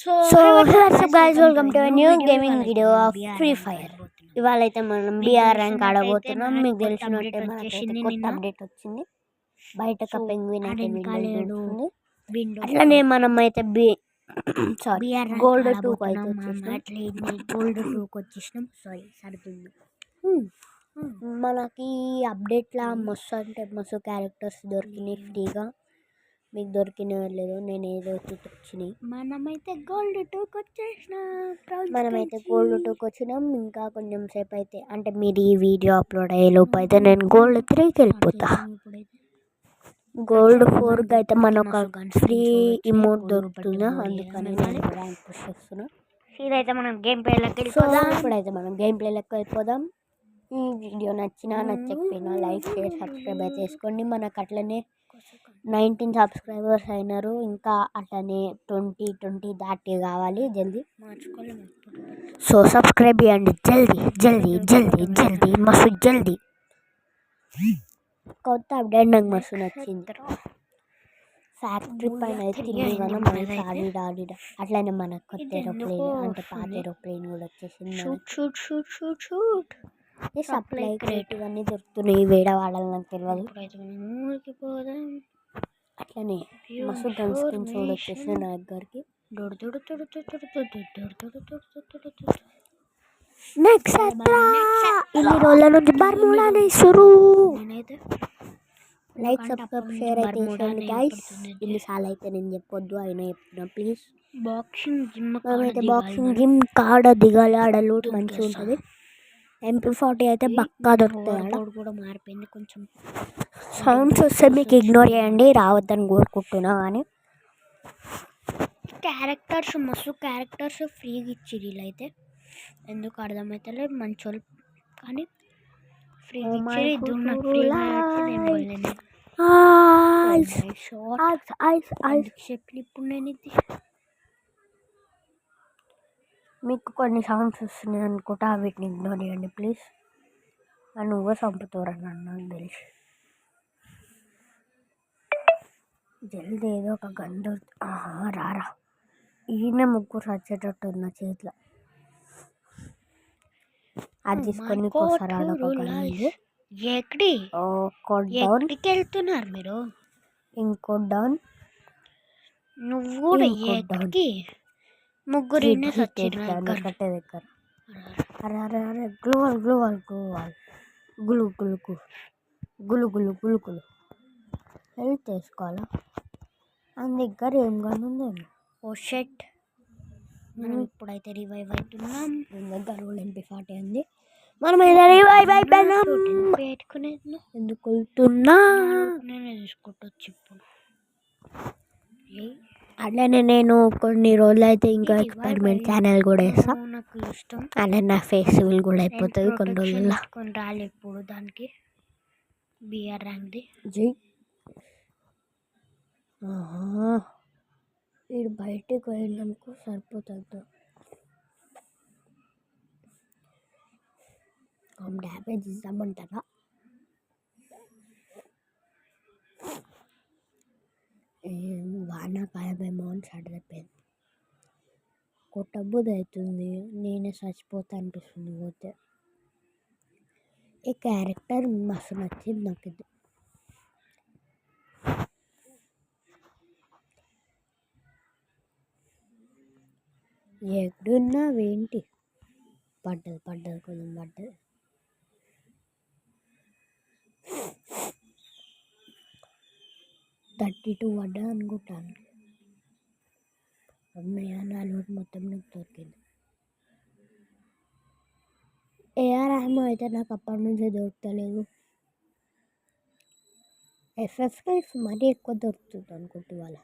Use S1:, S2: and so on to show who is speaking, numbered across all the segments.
S1: So hey what's up guys, welcome to a new gaming video of Free Fire. ఇవాళ అయితే మనం BR rank ఆడబోతున్నాం. మీకు తెలిసినట్టే మనకైతే కొత్త అప్డేట్ వచ్చింది. బయట పెంగ్విన్ అయితే విండో అట్లనే మనం అయితే గోల్డ్ 2 అయితే
S2: గోల్డ్ 2 వచ్చేసినాం. సరిపోయింది.
S1: మనకి అప్డేట్లా మస్తు అంటే మస్తు క్యారెక్టర్స్ దొరికినాయి ఫ్రీగా. మీకు దొరికిన లేదు, నేను ఏదో వచ్చినాయి.
S2: మనమైతే గోల్డ్ 2కి
S1: వచ్చినాం. ఇంకా కొంచెం సేపు అయితే అంటే మీరు ఈ వీడియో అప్లోడ్ అయ్యే లోపు అయితే నేను గోల్డ్ 3కి వెళ్ళిపోతా. గోల్డ్ 4కి అయితే మనకు ఫ్రీ ఇమోట్ దొరుకుతుందా, అందుకని నేను ర్యాంక్ పుష్ చేస్తున్నా.
S2: ఇదైతే మనం గేమ్ ప్లేలోకి వెళ్ళిపోదాం.
S1: ఇప్పుడైతే మనం గేమ్ ప్లేలోకి వెళ్ళిపోదాం. ఈ వీడియో నచ్చకపోయినా లైక్ షేర్ సబ్స్క్రైబ్ అయితే చేసుకోండి. మనకు అట్లనే 19 సబ్స్క్రైబర్స్ అయినారు. ఇంకా అట్లనే 20 దాటి కావాలి జల్దీ. సో సబ్స్క్రైబ్ చేయండి జల్దీ జల్దీ జల్దీ జల్దీ, మస్తు జల్దీ. కొత్త అప్డేట్ నాకు మస్తు నచ్చింది. ఫ్యాక్టరీ పైన అయితే తిరిగిన మనకి ఆడిడ అట్లనే మనకు కొత్త ఏరోప్లేన్ అంటే పాత ఏరోప్లేన్ కూడా వచ్చేసింది. సప్లై క్రేట్ ఇవన్నీ దొరుకుతున్నాయి. వేడ వాడాలి నాకు తెలియదు. అట్లనే మస్తు గన్ స్కిన్స్ కూడా వచ్చేసినాయి నా దగ్గరికి. ఇన్ని రోజుల నుంచి బర్ముడానే సురు. లైక్ సబ్స్క్రైబ్ షేర్ అయితే చేయండి గైస్. ఇన్నిసార్లు అయితే నేను చెప్పొద్దు, అయినా చెప్తున్నా ప్లీజ్. మనమైతే బాక్సింగ్ జిమ్ కాడ దిగాలి. ఆడ లూట్ మంచిగా ఉంటుంది. MP40 అయితే పక్కా దొరుకుతుంది.
S2: కూడా మారిపోయింది. కొంచెం
S1: సౌండ్స్ వస్తే మీకు ఇగ్నోర్ చేయండి, రావద్దని కోరుకుంటున్నా. కానీ
S2: మస్తు క్యారెక్టర్స్ ఫ్రీగా ఇచ్చిర్రు వీళ్ళైతే. ఎందుకు అర్థమవుతలేదు, మంచోళ్ళు కానీ ఫ్రీగా ఇచ్చిర్రు. ఇప్పుడు నేను ఇది
S1: మీకు కొన్ని సౌండ్స్ వస్తున్నాయి అనుకుంటా, వీటిని ఇగ్నోర్ చేయండి ప్లీజ్. నువ్వే చంపుతారని నాకు తెలిసి. జల్దీ ఏదో ఒక గండు రారా. ఈయన ముగ్గురు వచ్చేటట్టు ఉన్న చేతిలో అది తీసుకొని
S2: వెళ్తున్నారు మీరు.
S1: ఇంకో డౌన్.
S2: నువ్వు ముగ్గురు
S1: కట్టే దగ్గర. అరే అరే అరే గ్లోవల్ గ్లోవల్ గ్లోవల్ గులు గులుకు గులు గులు గులుకులు హెల్త్ వేసుకోవాలా. అందు దగ్గర ఏం కానుందేమో.
S2: ఓ షెట్, మనం ఇప్పుడైతే రివైవ్ అవుతున్నాం.
S1: దగ్గర MP40 ఉంది. మనం రివైవ్ అయిపోయినాం.
S2: పెట్టుకునేది
S1: ఎందుకు వెళ్తున్నా
S2: నేనే తీసుకుంటూ వచ్చి ఇప్పుడు.
S1: అట్లనే నేను కొన్ని రోజులు అయితే ఇంకా ఎక్స్పెరిమెంట్ ఛానల్ కూడా వేస్తాను.
S2: నాకు ఇష్టం.
S1: అట్లనే నా ఫెస్టివల్ కూడా అయిపోతుంది కొన్ని రోజుల్లో.
S2: కొన్ని రాలి ఇప్పుడు దానికి బిఆర్ ర్యాంక్ది.
S1: జై వీడు బయటికి పోయినందుకు సరిపోతుంది. డ్యామేజ్ ఇద్దామంటారా? వానాకాలమేమో అని స్టార్ట్ అయిపోయింది. కొట్టబుద్ధి అవుతుంది, నేనే చచ్చిపోతా అనిపిస్తుంది పోతే. ఈ క్యారెక్టర్ మస్తు నచ్చింది నాకు. ఇది ఎక్కడున్నావేంటి? పడ్డది కొంచెం పడ్డది. $32 పడ్డా అనుకుంటాను. అమ్మయ్య, నా లోటు మొత్తం నాకు దొరికింది. AR ఏమో అయితే నాకు అప్పటి నుంచి దొరకలేదు. FF5 మరీ ఎక్కువ దొరుకుతుంది అనుకుంటు వాళ్ళ.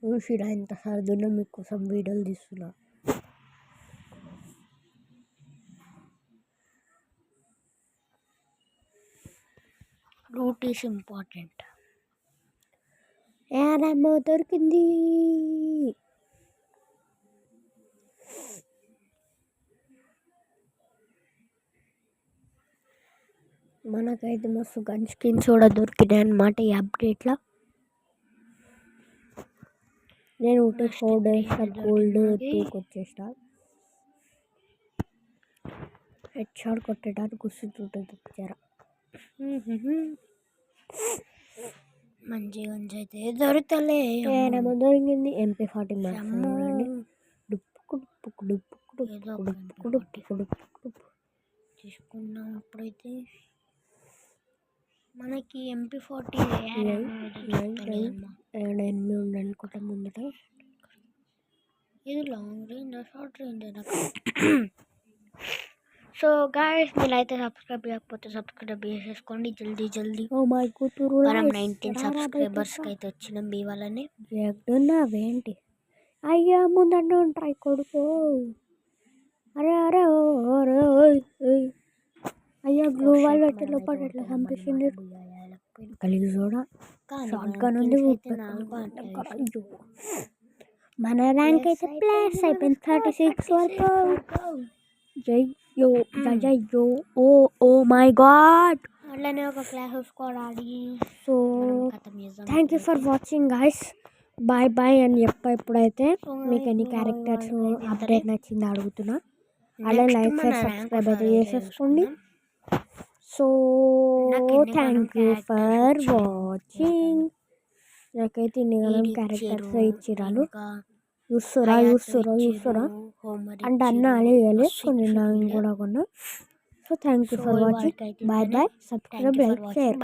S1: చూసిరా ఎంత సర్దున్నా మీకోసం వీడియోలు తీస్తున్నా.
S2: Root is important.
S1: ఏమో దొరికింది. మనకైతే మస్తు గన్ స్కిన్స్ కూడా దొరికినాయి అన్నమాట ఈ అప్డేట్లో. నేను ఒకటి 4 days గోల్డ్ తూకొచ్చేస్తా. హెడ్ షాట్ కొట్టడానికి కూర్చుంటుంటుంది జర.
S2: మంచి గంజి అయితే దొరుకుతలే.
S1: ఏమో దొరికింది MP40 చూడండి. డుప్పుకు డుప్పుకు డుప్పుకు డుప్పుకు డుప్పుకు డుప్పుకు డుప్పుకు డుప్పు
S2: తీసుకున్నాం. ఇప్పుడైతే మనకి MP40
S1: ఎనిమిది ఉందనుకుంటా ముందట.
S2: ఇది లాంగ్ రేంజ్ షార్ట్ రేంజ్ నాకు. సో గాయస్ మీరైతే సబ్స్క్రైబ్ చేయకపోతే సబ్స్క్రైబ్ చేసేసుకోండి జల్దీ.
S1: ఓ మై కూతురు
S2: మనం 19 సబ్స్క్రైబర్స్కి అయితే వచ్చినాం మీ వాళ్ళని.
S1: ఎక్కడున్నావేంటి? అయ్యా ముందండి ఉంటాయి కొడుకు. అరే అరే ఓ అరే అయ్యా గ్లూ వాల్ పెట్టి లోపల ఎట్లా చంపేసింది కలిగి చూడ. షార్ట్ గన్ ఉంది. మన ర్యాంక్ అయితే ప్లస్ అయిపోయింది 36 వరకు. జయ్యో జయ్యో ఓ ఓ మై గాడ్.
S2: అట్లనే ఒక క్లాస్ స్క్వాడ్ ఆడి.
S1: So thank you for watching guys. Bye bye అని చెప్పా. ఇప్పుడైతే మీకు ఎన్ని క్యారెక్టర్స్ అప్డేట్ నచ్చింది అడుగుతున్నా. అలా లైక్ సబ్స్క్రైబ్ అయితే చేసేసుకోండి. So thank you for watching. నాకైతే ఇన్ని క్యారెక్టర్స్ ఇచ్చిరాలు. చూస్తురా అంటే అన్న అలా కొన్ని నాకు కూడా కొన్నా. So thank you for watching. Bye bye. Subscribe like share.